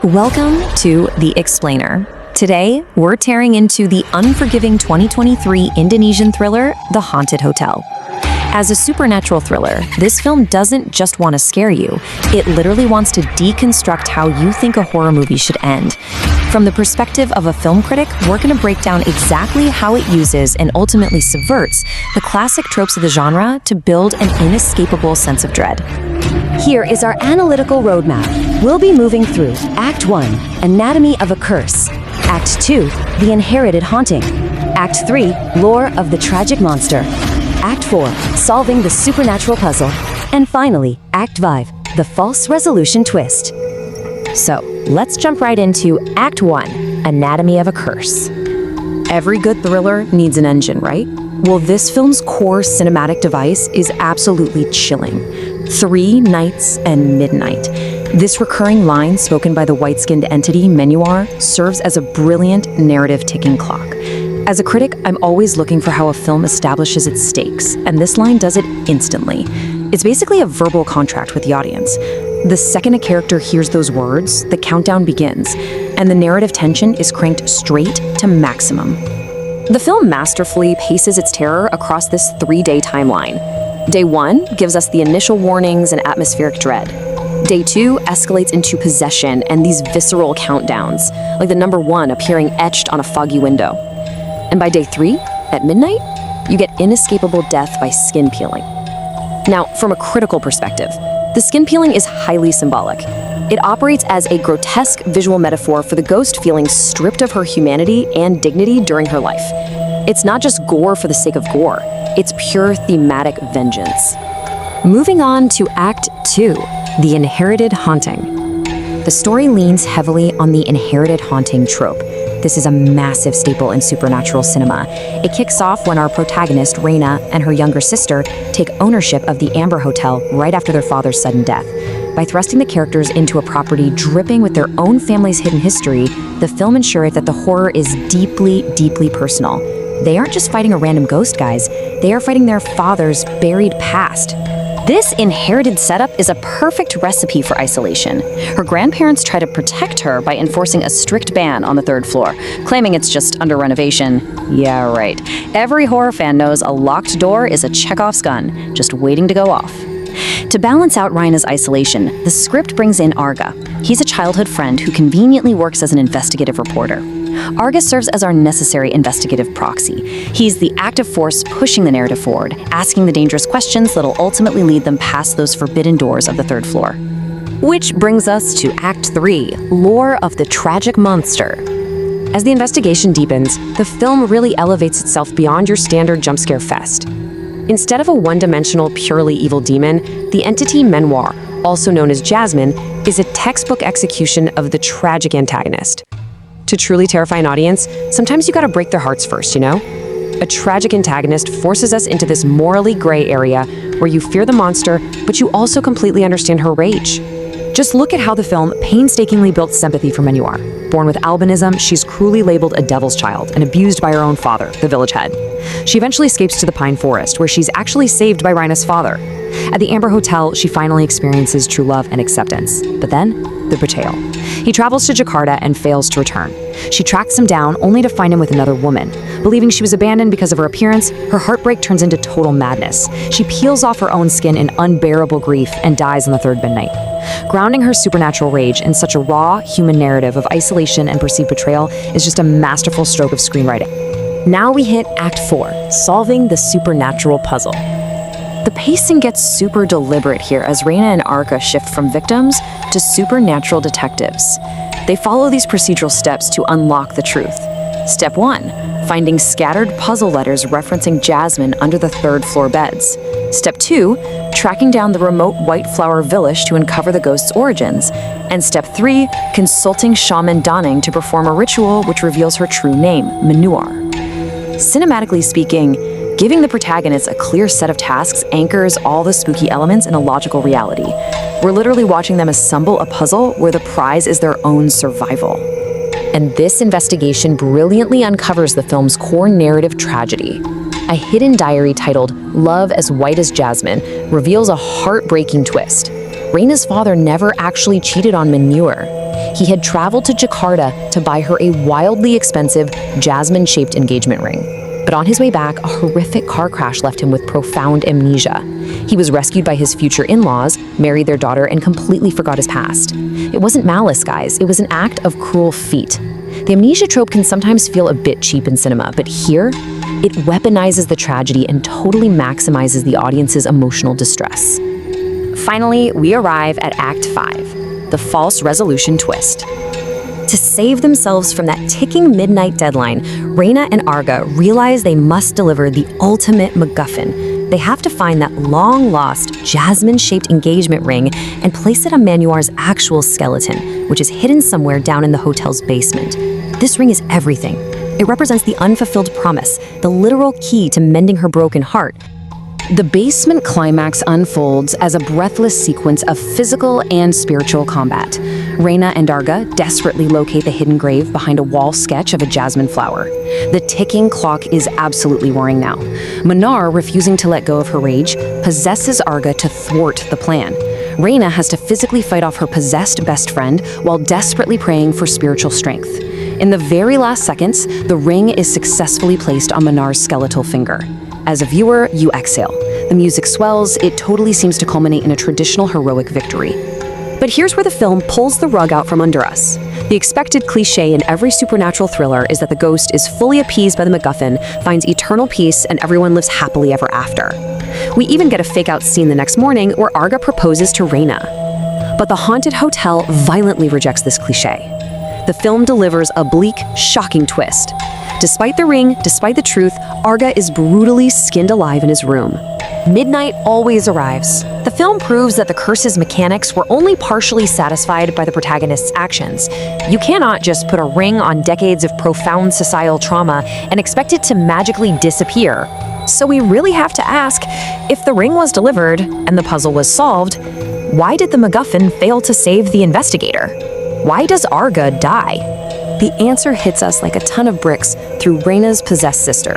Welcome to The Explainer. Today, we're tearing into the unforgiving 2023 Indonesian thriller, The Haunted Hotel. As a supernatural thriller, this film doesn't just want to scare you, it literally wants to deconstruct how you think a horror movie should end. From the perspective of a film critic, we're going to break down exactly how it uses and ultimately subverts the classic tropes of the genre to build an inescapable sense of dread. Here is our analytical roadmap. We'll be moving through Act 1, Anatomy of a Curse. Act 2, The Inherited Haunting. Act 3, Lore of the Tragic Monster. Act 4, Solving the Supernatural Puzzle. And finally, Act 5, The False Resolution Twist. So, let's jump right into Act 1, Anatomy of a Curse. Every good thriller needs an engine, right? Well, this film's core cinematic device is absolutely chilling. 3 nights and midnight. This recurring line spoken by the white-skinned entity, Menuar, serves as a brilliant narrative ticking clock. As a critic, I'm always looking for how a film establishes its stakes, and this line does it instantly. It's basically a verbal contract with the audience. The second a character hears those words, the countdown begins, and the narrative tension is cranked straight to maximum. The film masterfully paces its terror across this 3-day timeline. Day 1 gives us the initial warnings and atmospheric dread. Day 2 escalates into possession and these visceral countdowns, like the number 1 appearing etched on a foggy window. And by day 3, at midnight, you get inescapable death by skin peeling. Now, from a critical perspective, the skin peeling is highly symbolic. It operates as a grotesque visual metaphor for the ghost feeling stripped of her humanity and dignity during her life. It's not just gore for the sake of gore, it's pure thematic vengeance. Moving on to Act 2, The Inherited Haunting. The story leans heavily on the inherited haunting trope. This is a massive staple in supernatural cinema. It kicks off when our protagonist, Raina, and her younger sister take ownership of the Amber Hotel right after their father's sudden death. By thrusting the characters into a property dripping with their own family's hidden history, the film ensures that the horror is deeply, deeply personal. They aren't just fighting a random ghost, guys. They are fighting their father's buried past. This inherited setup is a perfect recipe for isolation. Her grandparents try to protect her by enforcing a strict ban on the 3rd floor, claiming it's just under renovation. Yeah, right. Every horror fan knows a locked door is a Chekhov's gun, just waiting to go off. To balance out Raina's isolation, the script brings in Arga. He's a childhood friend who conveniently works as an investigative reporter. Arga serves as our necessary investigative proxy. He's the active force pushing the narrative forward, asking the dangerous questions that'll ultimately lead them past those forbidden doors of the 3rd floor. Which brings us to Act 3, Lore of the Tragic Monster. As the investigation deepens, the film really elevates itself beyond your standard jump-scare fest. Instead of a one-dimensional, purely evil demon, the entity Menuar, also known as Jasmine, is a textbook execution of the tragic antagonist. To truly terrify an audience, sometimes you gotta break their hearts first, you know? A tragic antagonist forces us into this morally gray area where you fear the monster, but you also completely understand her rage. Just look at how the film painstakingly built sympathy for Menuar. Born with albinism, she's cruelly labeled a devil's child and abused by her own father, the village head. She eventually escapes to the Pine Forest, where she's actually saved by Raina's father. At the Amber Hotel, she finally experiences true love and acceptance. But then, the betrayal. He travels to Jakarta and fails to return. She tracks him down only to find him with another woman. Believing she was abandoned because of her appearance, her heartbreak turns into total madness. She peels off her own skin in unbearable grief and dies on the 3rd midnight. Grounding her supernatural rage in such a raw, human narrative of isolation and perceived betrayal is just a masterful stroke of screenwriting. Now we hit Act 4, Solving the Supernatural Puzzle. The pacing gets super deliberate here as Raina and Arka shift from victims to supernatural detectives. They follow these procedural steps to unlock the truth. Step 1, finding scattered puzzle letters referencing Jasmine under the 3rd floor beds. Step 2, tracking down the remote White Flower Village to uncover the ghost's origins. And Step 3, consulting Shaman Daning to perform a ritual which reveals her true name, Menuar. Cinematically speaking, giving the protagonist a clear set of tasks anchors all the spooky elements in a logical reality. We're literally watching them assemble a puzzle where the prize is their own survival. And this investigation brilliantly uncovers the film's core narrative tragedy. A hidden diary titled Love as White as Jasmine reveals a heartbreaking twist. Raina's father never actually cheated on Menuar. He had traveled to Jakarta to buy her a wildly expensive, jasmine-shaped engagement ring. But on his way back, a horrific car crash left him with profound amnesia. He was rescued by his future in-laws, married their daughter, and completely forgot his past. It wasn't malice, guys. It was an act of cruel fate. The amnesia trope can sometimes feel a bit cheap in cinema, but here, it weaponizes the tragedy and totally maximizes the audience's emotional distress. Finally, we arrive at Act 5, the false resolution twist. To save themselves from that ticking midnight deadline, Reina and Arga realize they must deliver the ultimate MacGuffin. They have to find that long-lost, jasmine-shaped engagement ring and place it on Manuar's actual skeleton, which is hidden somewhere down in the hotel's basement. This ring is everything. It represents the unfulfilled promise, the literal key to mending her broken heart. The basement climax unfolds as a breathless sequence of physical and spiritual combat. Reina and Arga desperately locate the hidden grave behind a wall sketch of a jasmine flower. The ticking clock is absolutely worrying now. Manar, refusing to let go of her rage, possesses Arga to thwart the plan. Reina has to physically fight off her possessed best friend while desperately praying for spiritual strength. In the very last seconds, the ring is successfully placed on Manar's skeletal finger. As a viewer, you exhale. The music swells, it totally seems to culminate in a traditional heroic victory. But here's where the film pulls the rug out from under us. The expected cliché in every supernatural thriller is that the ghost is fully appeased by the MacGuffin, finds eternal peace, and everyone lives happily ever after. We even get a fake-out scene the next morning where Arga proposes to Reina. But the haunted hotel violently rejects this cliché. The film delivers a bleak, shocking twist. Despite the ring, despite the truth, Arga is brutally skinned alive in his room. Midnight always arrives. The film proves that the curse's mechanics were only partially satisfied by the protagonist's actions. You cannot just put a ring on decades of profound societal trauma and expect it to magically disappear. So we really have to ask, if the ring was delivered and the puzzle was solved, why did the MacGuffin fail to save the investigator? Why does Arga die? The answer hits us like a ton of bricks through Reina's possessed sister.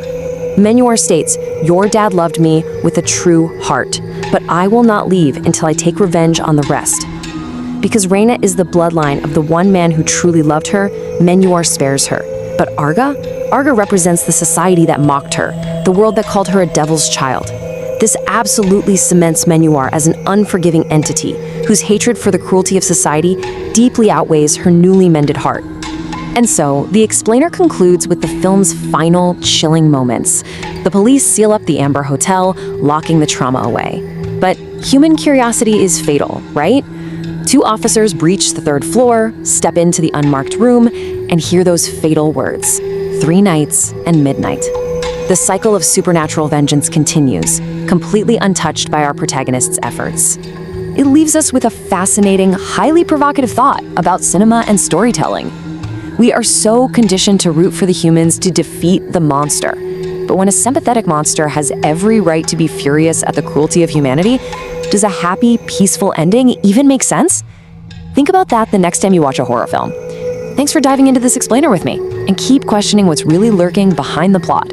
Manuar states, "Your dad loved me with a true heart, but I will not leave until I take revenge on the rest." Because Reina is the bloodline of the one man who truly loved her, Manuar spares her. But Arga represents the society that mocked her, the world that called her a devil's child. This absolutely cements Manuar as an unforgiving entity, whose hatred for the cruelty of society deeply outweighs her newly mended heart. And so, the explainer concludes with the film's final, chilling moments. The police seal up the Amber Hotel, locking the trauma away. But human curiosity is fatal, right? Two officers breach the third floor, step into the unmarked room, and hear those fatal words, 3 nights and midnight. The cycle of supernatural vengeance continues, completely untouched by our protagonist's efforts. It leaves us with a fascinating, highly provocative thought about cinema and storytelling. We are so conditioned to root for the humans to defeat the monster. But when a sympathetic monster has every right to be furious at the cruelty of humanity, does a happy, peaceful ending even make sense? Think about that the next time you watch a horror film. Thanks for diving into this explainer with me, and keep questioning what's really lurking behind the plot.